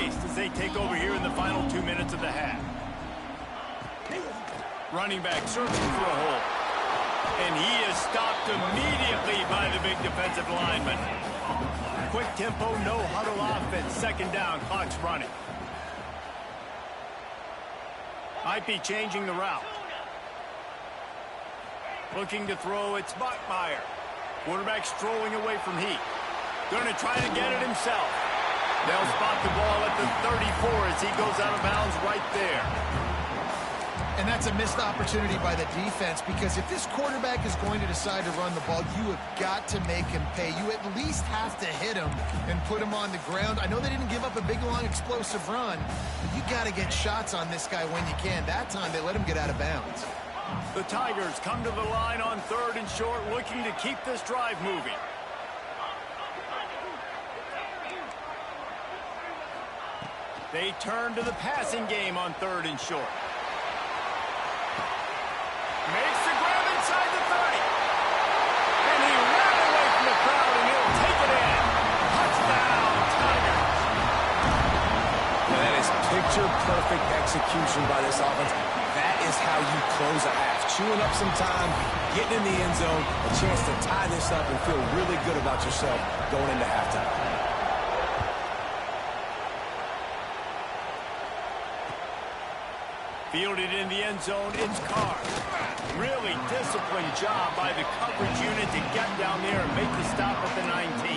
fast-paced as they take over here in the final 2 minutes of the half. Running back searching for a hole. And he is stopped immediately by the big defensive lineman. Quick tempo, no huddle offense. Second down, clock's running. Might be changing the route. Looking to throw, it's Bachmeier. Quarterback strolling away from Heat. Going to try to get it himself. They'll spot the ball at the 34 as he goes out of bounds right there. And that's a missed opportunity by the defense, because if this quarterback is going to decide to run the ball, you have got to make him pay. You at least have to hit him and put him on the ground. I know they didn't give up a big, long, explosive run, but you got to get shots on this guy when you can. That time, they let him get out of bounds. The Tigers come to the line on 3rd and short, looking to keep this drive moving. They turn to the passing game on 3rd and short. Makes the grab inside the 30. And he ran away from the crowd, and he'll take it in. Touchdown, Tigers. Well, that is picture-perfect execution by this offense. That is how you close a half. Chewing up some time, getting in the end zone, a chance to tie this up and feel really good about yourself going into halftime. Fielded in the end zone, it's Carr. Really disciplined job by the coverage unit to get down there and make the stop at the 19.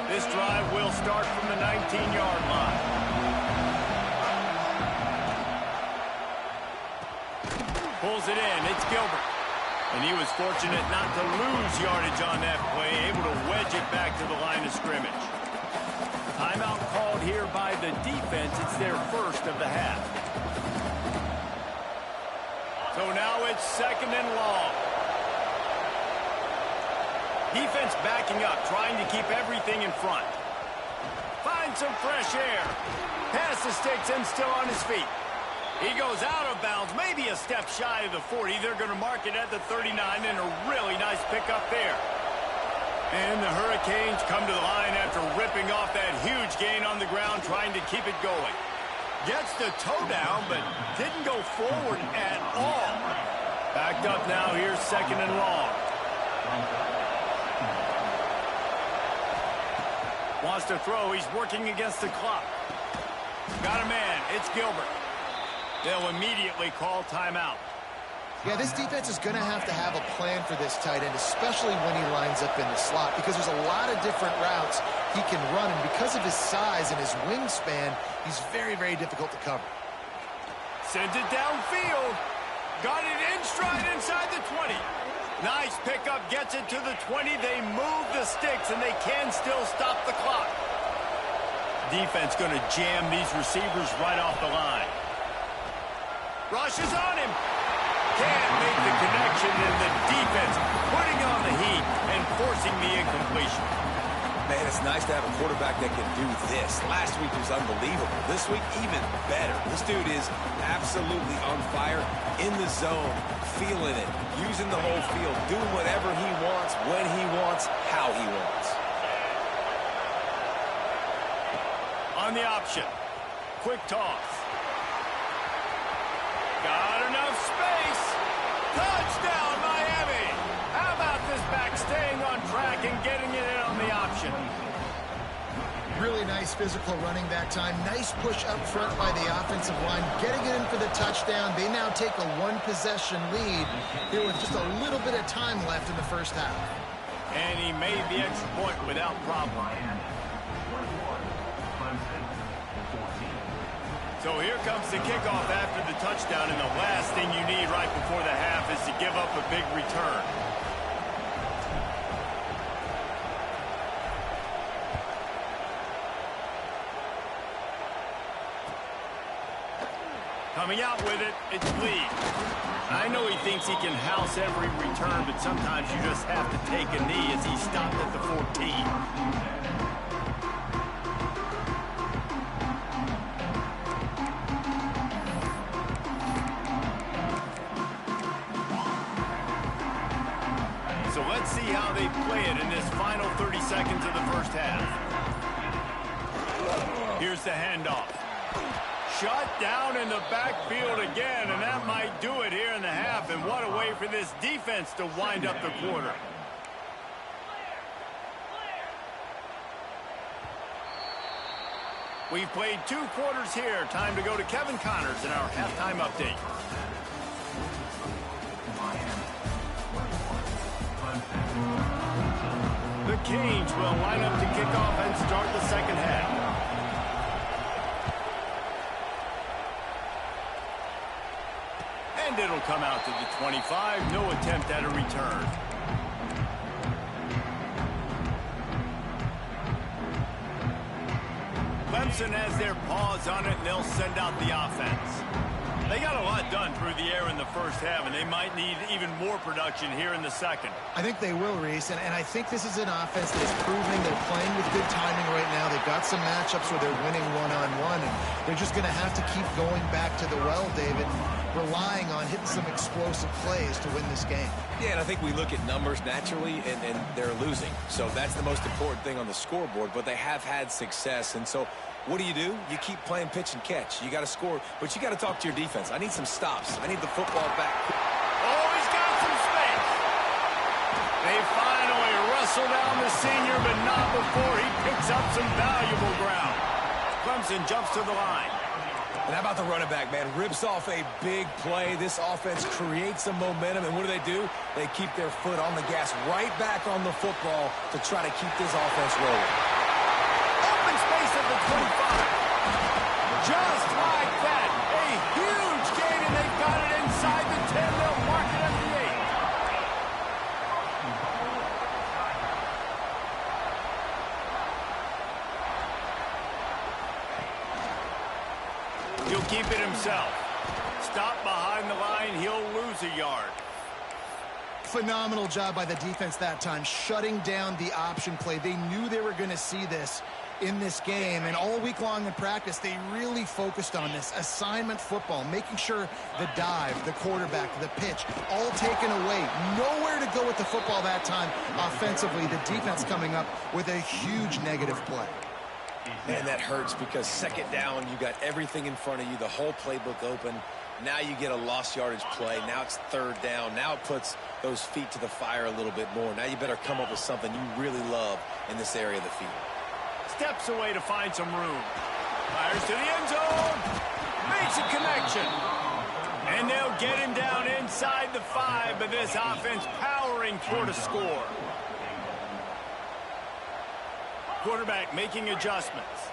This drive will start from the 19-yard line. Pulls it in. It's Gilbert. And he was fortunate not to lose yardage on that play, able to wedge it back to the line of scrimmage. Timeout called here by the defense. It's their first of the half. So now it's 2nd and long. Defense backing up, trying to keep everything in front. Finds some fresh air. Pass the sticks and still on his feet. He goes out of bounds, maybe a step shy of the 40. They're going to mark it at the 39, and a really nice pickup there. And the Hurricanes come to the line after ripping off that huge gain on the ground, trying to keep it going. Gets the toe down, but didn't go forward at all. Backed up now, here's 2nd and long. Wants to throw, he's working against the clock. Got a man, it's Gilbert. They'll immediately call timeout. Yeah, this defense is going to have a plan for this tight end, especially when he lines up in the slot, because there's a lot of different routes he can run, and because of his size and his wingspan, he's very, very difficult to cover. Sends it downfield. Got it in stride inside the 20. Nice pickup, gets it to the 20. They move the sticks, and they can still stop the clock. Defense going to jam these receivers right off the line. Rushes on him. Can't make the connection, and the defense putting on the heat and forcing the incompletion. Man, it's nice to have a quarterback that can do this. Last week was unbelievable. This week, even better. This dude is absolutely on fire, in the zone, feeling it, using the whole field, doing whatever he wants, when he wants, how he wants. On the option. Quick toss. Got enough space. Touchdown, Miami. How about this back staying on track and getting it in on the option? Really nice physical running that time. Nice push up front by the offensive line. Getting it in for the touchdown. They now take a one-possession lead here with just a little bit of time left in the first half. And he made the extra point without problem. So here comes the kickoff after the touchdown, and the last thing you need right before the half is to give up a big return. Coming out with it, it's Lee. I know he thinks he can house every return, but sometimes you just have to take a knee as he stopped at the 14. how they play it in this final 30 seconds of the first half. Here's the handoff. Shut down in the backfield again, and that might do it here in the half. And what a way for this defense to wind up the quarter. We've played 2 quarters here. Time to go to Kevin Connors in our halftime update. The Canes will line up to kick off and start the second half. And it'll come out to the 25. No attempt at a return. Clemson has their paws on it, and they'll send out the offense. They got a lot done through the air in the first half, and they might need even more production here in the second. I think they will, Reese, and I think this is an offense that's proving they're playing with good timing right now. They've got some matchups where they're winning one-on-one, and they're just going to have to keep going back to the well, David, relying on hitting some explosive plays to win this game. Yeah, and I think we look at numbers naturally, and they're losing. So that's the most important thing on the scoreboard, but they have had success. And so what do? You keep playing pitch and catch. You got to score, but you got to talk to your defense. I need some stops. I need the football back. Oh, he's got some space. They finally wrestle down the senior, but not before he picks up some valuable ground. Clemson jumps to the line. And how about the running back, man? Rips off a big play. This offense creates some momentum, and what do? They keep their foot on the gas, right back on the football to try to keep this offense rolling. Open space at the 25. Just like that, a huge gain, and they've got it inside the 10. They'll mark it at the 8. He'll keep it himself. Stop behind the line, he'll lose a yard. Phenomenal job by the defense that time, shutting down the option play. They knew they were going to see this in this game, and all week long in practice, they really focused on this assignment football, making sure the dive, the quarterback, the pitch, all taken away. Nowhere to go with the football that time offensively. The defense coming up with a huge negative play. Man, that hurts because second down, you got everything in front of you, the whole playbook open. Now you get a lost yardage play. Now it's third down. Now it puts those feet to the fire a little bit more. Now you better come up with something you really love in this area of the field. Steps away to find some room. Fires to the end zone. Makes a connection. And they'll get him down inside the 5, but this offense powering toward a score. Quarterback making adjustments.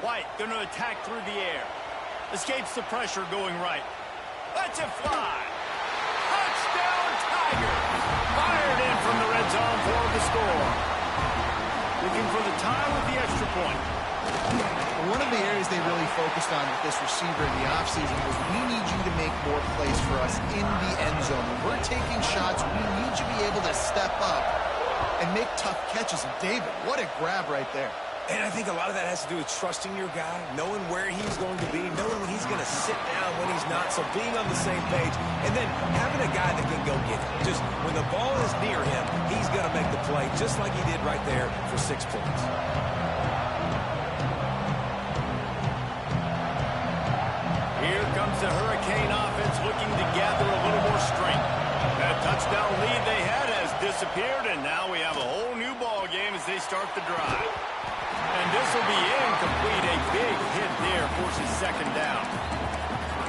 White going to attack through the air. Escapes the pressure going right. Lets it fly. Touchdown Tigers. Fired in from the red zone for the score. Looking for the tie with the extra point. One of the areas they really focused on with this receiver in the offseason was, we need you to make more plays for us in the end zone. When we're taking shots, we need you to be able to step up and make tough catches. And David, what a grab right there. And I think a lot of that has to do with trusting your guy, knowing where he's going to be, knowing when he's going to sit down, when he's not. So being on the same page, and then having a guy that can go get it. Just when the ball is near him, he's going to make the play, just like he did right there for 6 points. Here comes the Hurricane offense looking to gather a little more strength. That touchdown lead they had has disappeared, and now we have a whole new ball game as they start the drive. And this will be incomplete. A big hit there forces second down.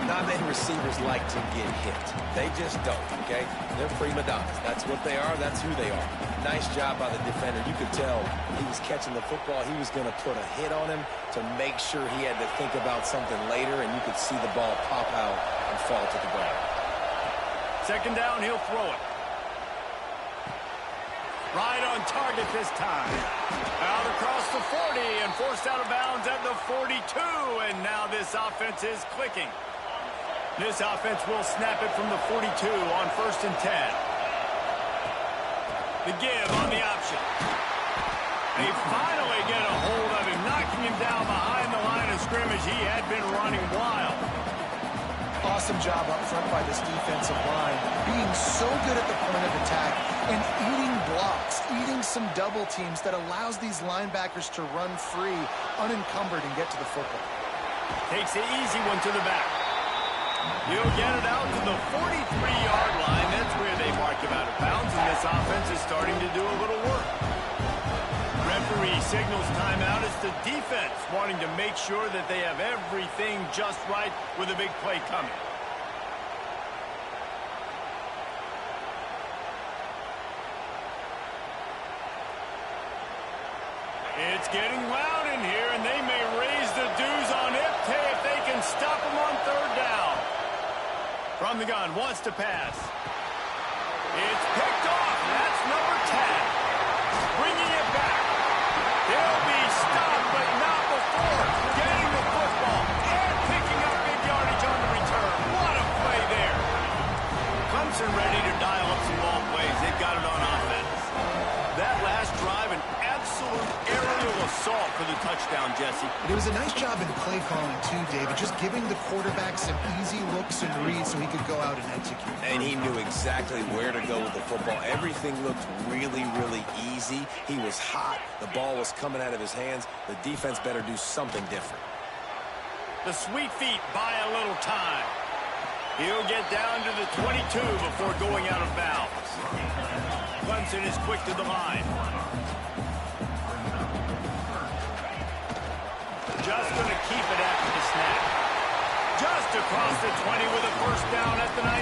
Not many receivers like to get hit. They just don't, okay? They're prima donnas. That's what they are. That's who they are. Nice job by the defender. You could tell he was catching the football. He was going to put a hit on him to make sure he had to think about something later, and you could see the ball pop out and fall to the ground. Second down, he'll throw it. Right on target this time. Out across the 40 and forced out of bounds at the 42. And now this offense is clicking. This offense will snap it from the 42 on 1st and 10. The give on the option. They finally get a hold of him. Not tracking him down behind the line of scrimmage. He had been running wild. Awesome job up front by this defensive line, being so good at the point of attack and eating blocks, eating some double teams that allows these linebackers to run free, unencumbered, and get to the football. Takes the easy one to the back. He'll get it out to the 43-yard line. That's where they mark him out of bounds, and this offense is starting to do a little work. Referee signals timeout. It's the defense wanting to make sure that they have everything just right with a big play coming. It's getting loud in here, and they may raise the dues on it if they can stop him on third down. From the gun, wants to pass. It's picked off. That's number 10. Bringing it back. He'll be stopped, but not before getting the football and picking up big yardage on the return. What a play there. Clemson ready to dial up some long plays. They've got it on offense. That last drive, an absolute aerial assault for the touchdown, Jesse. It was a nice job in play calling, too, David, just giving the quarterback some easy looks and reads so he could go out and execute. And he knew exactly where to go with the football. Everything looked really, really easy. He was hot. The ball was coming out of his hands. The defense better do something different. The sweet feet buy a little time. He'll get down to the 22 before going out of bounds. Clemson is quick to the line. Just going to keep it after the snap. Just across the 20 with a first down at the 19.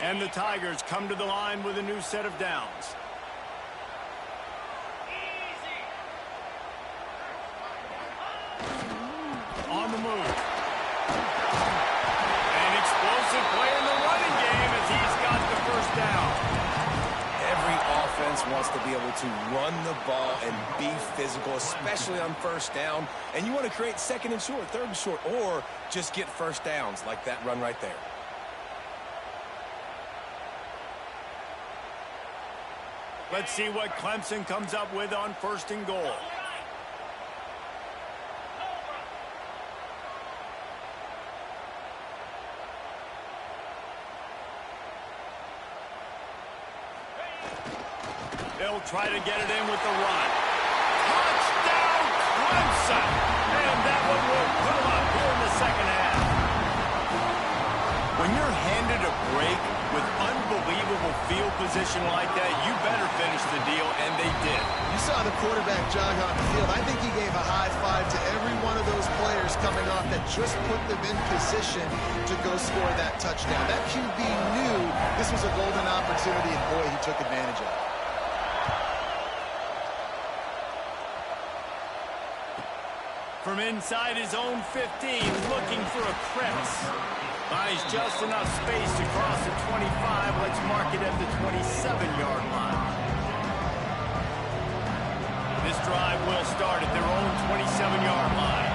And the Tigers come to the line with a new set of downs. On the move. An explosive play in the running game as he's got the first down. Every offense wants to be able to run the ball and be physical, especially on first down. And you want to create second and short, third and short, or just get first downs like that run right there. Let's see what Clemson comes up with on first and goal. They'll try to get it in with the run. Touchdown, Clemson! And that one will put them up here in the second half. When you're handed a break with unbelievable field position like that, you better finish the deal, and they did. You saw the quarterback jog on the field. I think he gave a high five to every one of those players coming off that just put them in position to go score that touchdown. That QB knew this was a golden opportunity, and boy, he took advantage of it. From inside his own 15, looking for a crevice. Buys just enough space to cross the 25. Let's mark it at the 27-yard line. This drive will start at their own 27-yard line.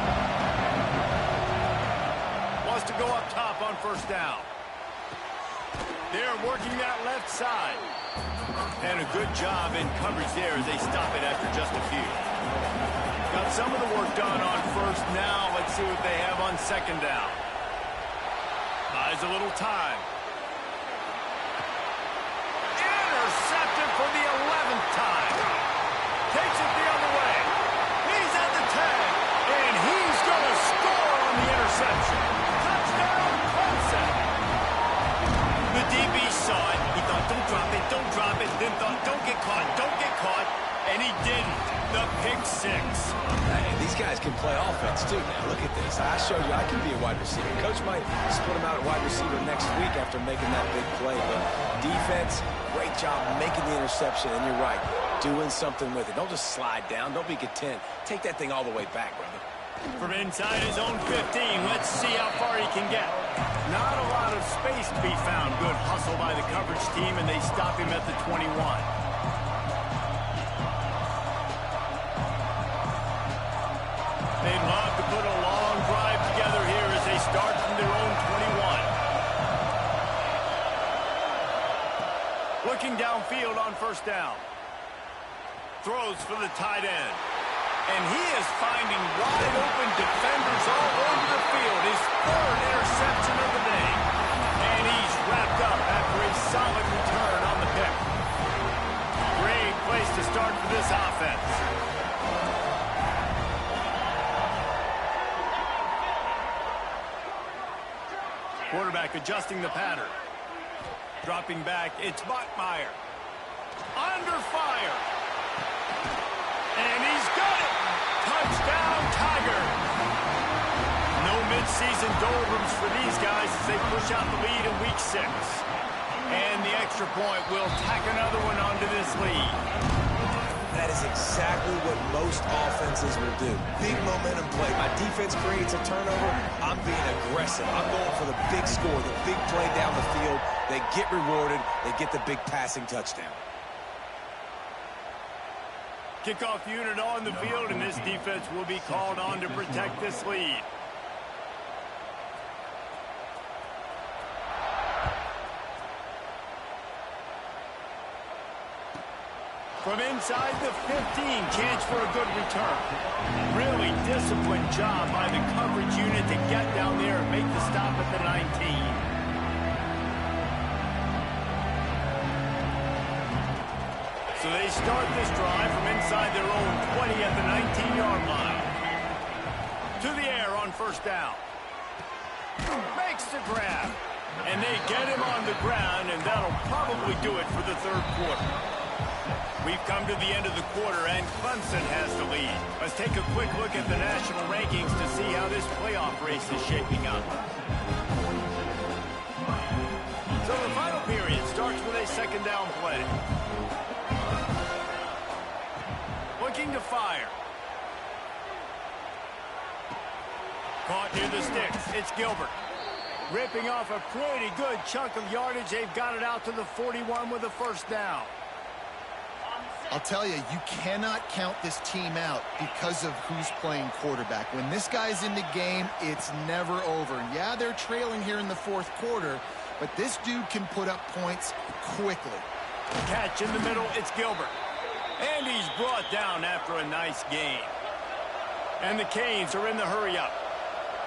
Wants to go up top on first down. They're working that left side. And a good job in coverage there as they stop it after just a few. Got some of the work done on first. Now let's see what they have on second down. Buys a little time. Intercepted for the 11th time. Takes it the other way. He's at the 10. And he's going to score on the interception. Touchdown, Clemson. The DB saw it. He thought, don't drop it. Then thought, don't get caught. And he didn't. The pick six. Hey, these guys can play offense, too. Now, look at this. I showed you I can be a wide receiver. Coach might split him out at wide receiver next week after making that big play. But defense, great job making the interception. And you're right, doing something with it. Don't just slide down. Don't be content. Take that thing all the way back, brother. From inside his own 15, let's see how far he can get. Not a lot of space to be found. Good hustle by the coverage team, and they stop him at the 21. They'd love to put a long drive together here as they start from their own 21. downfield on first down. Throws for the tight end. And he is finding wide open defenders all over the field. His third interception of the day. And he's wrapped up after a solid return on the pick. Great place to start for this offense. Quarterback adjusting the pattern. Dropping back, it's Bachmeier. Under fire. And he's got it. Touchdown, Tiger. No midseason doldrums for these guys as they push out the lead in week 6. And the extra point will tack another one onto this lead. That is exactly what most offenses will do. Big momentum play. My defense creates a turnover. I'm being aggressive. I'm going for the big score, the big play down the field. They get rewarded. They get the big passing touchdown. Kickoff unit on the field, and this defense will be called on to protect this lead. From inside the 15, chance for a good return. Really disciplined job by the coverage unit to get down there and make the stop at the 19. So they start this drive from inside their own 20 at the 19-yard line. To the air on first down. Makes the grab. And they get him on the ground, and that'll probably do it for the third quarter. We've come to the end of the quarter, and Clemson has the lead. Let's take a quick look at the national rankings to see how this playoff race is shaping up. So the final period starts with a second down play. Looking to fire. Caught near the sticks. It's Gilbert. Ripping off a pretty good chunk of yardage. They've got it out to the 41 with a first down. I'll tell you, you cannot count this team out because of who's playing quarterback. When this guy's in the game, it's never over. Yeah, they're trailing here in the fourth quarter, but this dude can put up points quickly. Catch in the middle, it's Gilbert. And he's brought down after a nice gain. And the Canes are in the hurry-up.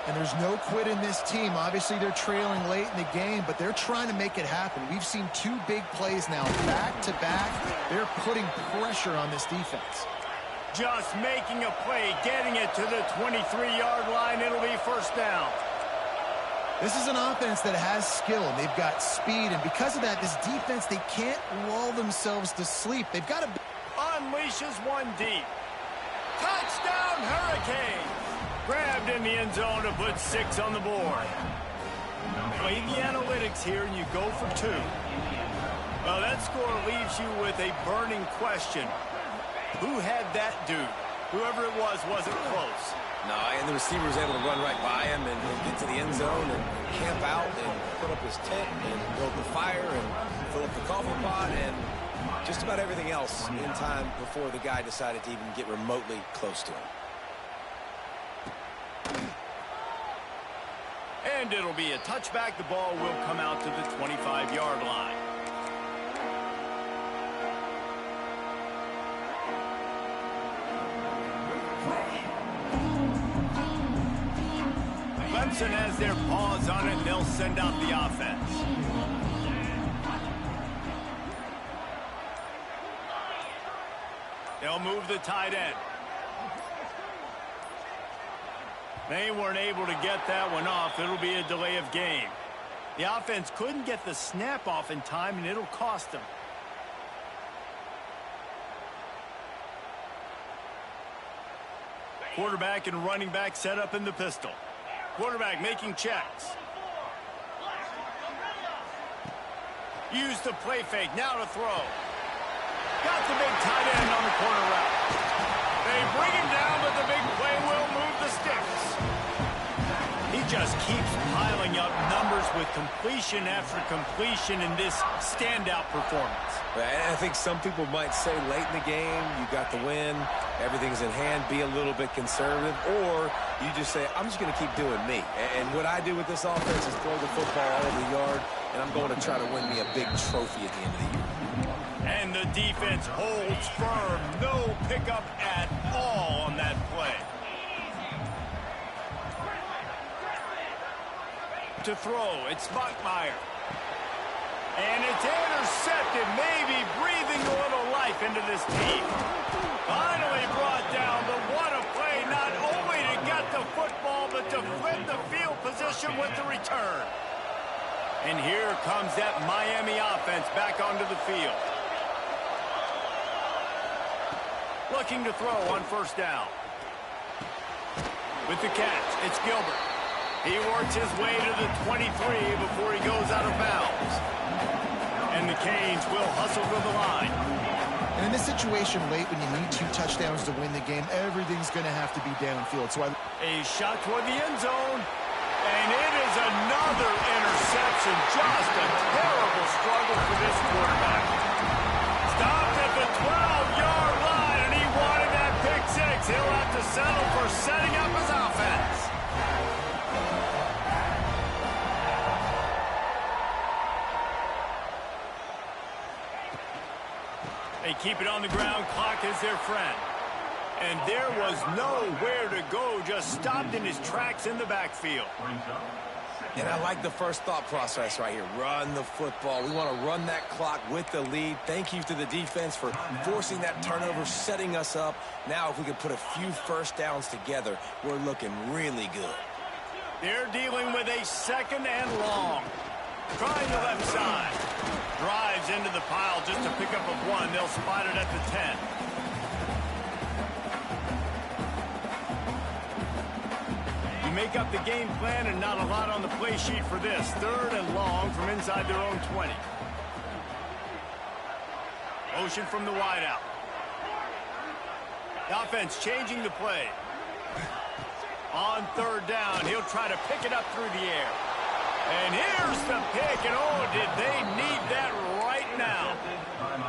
And there's no quit in this team. Obviously, they're trailing late in the game, but they're trying to make it happen. We've seen 2 big plays now, back-to-back. They're putting pressure on this defense. Just making a play, getting it to the 23-yard line. It'll be first down. This is an offense that has skill, and they've got speed, and because of that, this defense, they can't lull themselves to sleep. They've got to... Unleashes one deep. Touchdown, Hurricanes! Grabbed in the end zone to put 6 on the board. Play the analytics here, and you go for 2. Well, that score leaves you with a burning question. Who had that dude? Whoever it was wasn't close. No, and the receiver was able to run right by him and get to the end zone and camp out and put up his tent and build the fire and fill up the coffee pot and just about everything else in time before the guy decided to even get remotely close to him. And it'll be a touchback. The ball will come out to the 25-yard line. Clemson has their paws on it, and they'll send out the offense. They'll move the tight end. They weren't able to get that one off. It'll be a delay of game. The offense couldn't get the snap off in time, and it'll cost them. Quarterback and running back set up in the pistol. Quarterback making checks. Use the play fake. Now to throw. Got the big tight end on the corner route. They bring him down, but the big play will move the sticks. He just keeps piling up numbers with completion after completion in this standout performance. I think some people might say late in the game, you got the win, everything's in hand, be a little bit conservative, or you just say, I'm just going to keep doing me. And what I do with this offense is throw the football all over the yard, and I'm going to try to win me a big trophy at the end of the year. And the defense holds firm. No pickup at all on that play. To throw, it's Buckmeyer. And it's intercepted, maybe breathing a little life into this team. Finally brought down, but what a play, not only to get the football, but to flip the field position with the return. And here comes that Miami offense back onto the field. Looking to throw on first down. With the catch, it's Gilbert. He works his way to the 23 before he goes out of bounds. And the Canes will hustle to the line. And in this situation late when you need 2 touchdowns to win the game, everything's going to have to be downfield. So a shot toward the end zone. And it is another interception. Just a terrible struggle for this quarterback. Stopped at the 12-yard line, and he wanted that pick 6. He'll have to settle for setting up his offense. They keep it on the ground. Clock is their friend. And there was nowhere to go. Just stopped in his tracks in the backfield. And I like the first thought process right here. Run the football. We want to run that clock with the lead. Thank you to the defense for forcing that turnover, setting us up. Now if we can put a few first downs together, we're looking really good. They're dealing with a second and long. Trying the left side. Drives into the pile just to pick up a 1. They'll spot it at the 10. You make up the game plan and not a lot on the play sheet for this. Third and long from inside their own 20. Motion from the wideout. The offense changing the play. On third down, he'll try to pick it up through the air. And here's the pick, and oh, did they need that right now.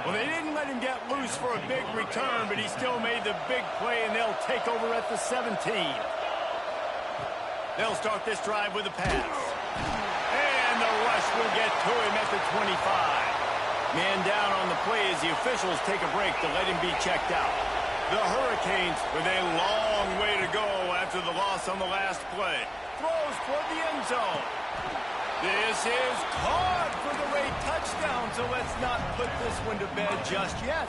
Well, they didn't let him get loose for a big return, but he still made the big play, and they'll take over at the 17. They'll start this drive with a pass. And the rush will get to him at the 25. Man down on the play as the officials take a break to let him be checked out. The Hurricanes with a long way to go after the loss on the last play. Throws toward the end zone. This is caught for the late touchdown, so let's not put this one to bed just yet.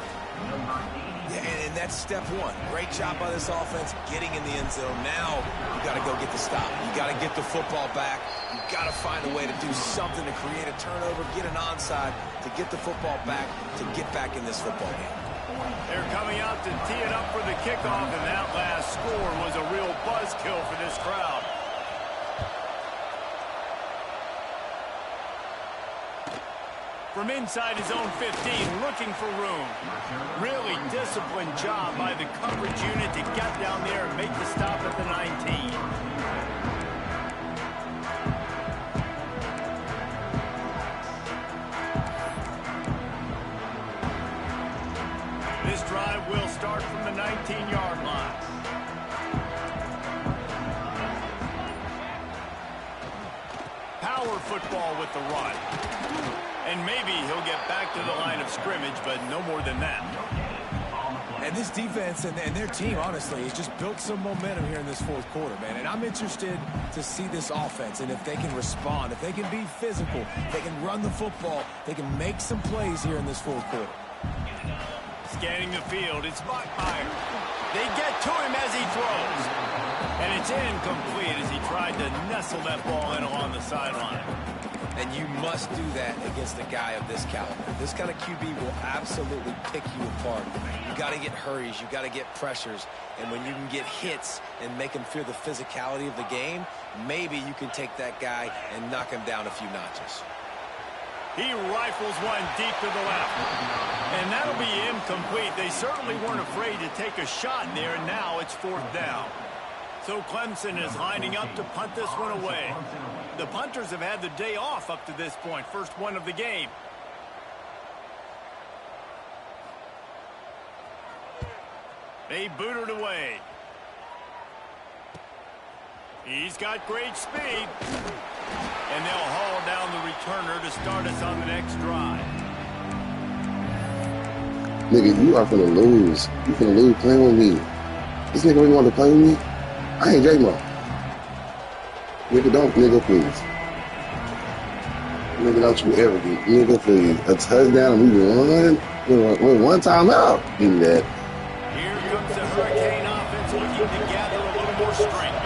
Yeah, and that's step 1. Great job by this offense getting in the end zone. Now you got to go get the stop. You got to get the football back. You got to find a way to do something to create a turnover, get an onside, to get the football back, to get back in this football game. They're coming out to tee it up for the kickoff, and that last score was a real buzzkill for this crowd. From inside his own 15, looking for room. Really disciplined job by the coverage unit to get down there and make the stop at the 19. This drive will start from the 19-yard line. Power football with the run. And maybe he'll get back to the line of scrimmage, but no more than that. And this defense and their team, honestly, has just built some momentum here in this fourth quarter, man. And I'm interested to see this offense and if they can respond, if they can be physical, if they can run the football, they can make some plays here in this fourth quarter. Scanning the field, it's Buckmeyer. They get to him as he throws. And it's incomplete as he tried to nestle that ball in along the sideline. And you must do that against a guy of this caliber. This kind of QB will absolutely pick you apart. You got to get hurries. You got to get pressures. And when you can get hits and make him feel the physicality of the game, maybe you can take that guy and knock him down a few notches. He rifles one deep to the left. And that'll be incomplete. They certainly weren't afraid to take a shot there. Now it's fourth down. So Clemson is lining up to punt this one away. The punters have had the day off up to this point. First one of the game. They boot it away. He's got great speed. And they'll haul down the returner to start us on the next drive. Nigga, you are finna lose. You finna lose playing with me. This nigga really want to play with me? I ain't J-Mo. Nigga, don't, nigga, please. Nigga, don't you ever get, nigga, please. A touchdown and we won one time out. Give me that. Here comes the Hurricane offense looking to gather a little more strength.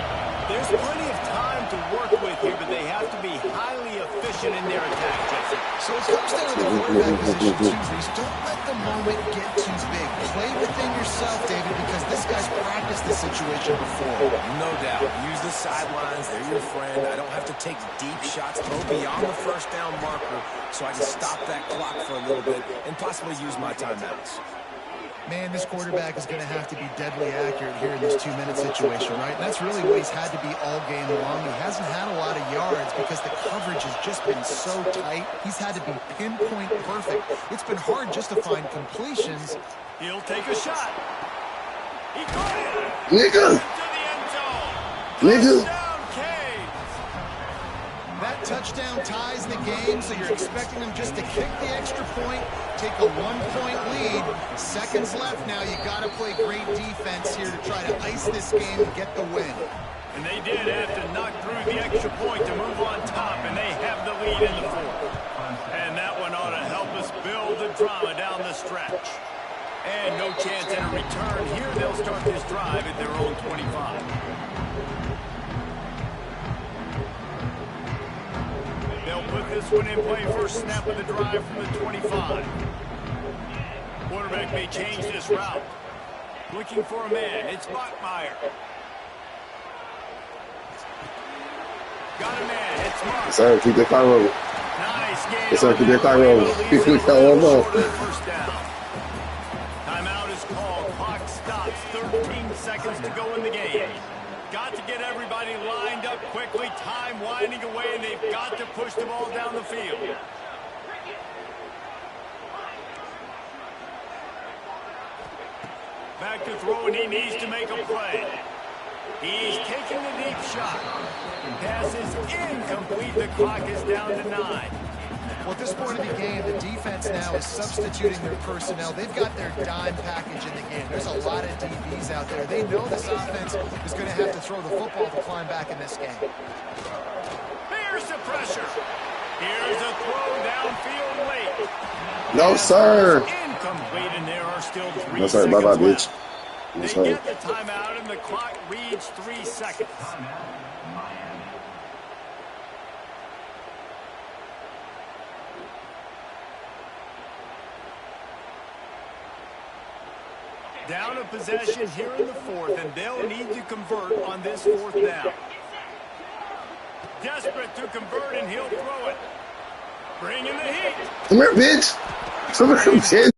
There's plenty of time to work with here, but they have to be highly efficient in their attack, Jesse. So it comes down to the quarterback position too, Reese. Don't let the moment get too big. Play within yourself, David, because this guy's practiced this situation before. No doubt. Use the sidelines. They're your friend. I don't have to take deep shots, throw beyond the first down marker, so I can stop that clock for a little bit and possibly use my timeouts. Man, this quarterback is going to have to be deadly accurate here in this 2-minute situation, right? And that's really what he's had to be all game long. He hasn't had a lot of yards because the coverage has just been so tight. He's had to be pinpoint perfect. It's been hard just to find completions. He'll take a shot. He caught it. Nigga! To the end zone. Nigga! Touchdown, Canes. That touchdown ties the game, so you're expecting him just to kick the extra point, take a 1-point lead. Seconds left now. You got to play great defense here to try to ice this game and get the win. And they did have to knock through the extra point to move on top, and they have the lead in the fourth. And that one ought to help us build the drama down the stretch. And no chance at a return here. They'll start this drive at their own 25. They'll put this one in play first snap of the drive from the 25. Quarterback may change this route. Looking for a man. It's Bachmeier. Got a man. It's Mark. Yes, sir. Keep that clock rolling. Nice game. Yes, sir. Keep that clock rolling. Keep that clock rolling. First down. Timeout is called. Clock stops. 13 seconds to go in the game. Got to get everybody lined up quickly. Time winding away, and they've got to push the ball down the field. Back to throw, and he needs to make a play. He's taking the deep shot. Pass is incomplete. The clock is down to 9. Well, at this point of the game, the defense now is substituting their personnel. They've got their dime package in the game. There's a lot of DBs out there. They know this offense is going to have to throw the football to climb back in this game. Here's the pressure. Here's a throw downfield late. No, sir. Incomplete, and there are still 3 No, sir. seconds Bye-bye, left. bitch. They Yes, sir. get the timeout, and the clock reads 3 seconds. Down a possession here in the fourth, and they'll need to convert on this 4th down. Desperate to convert, and he'll throw it. Bringing the heat. Come here, bitch. Come here, bitch.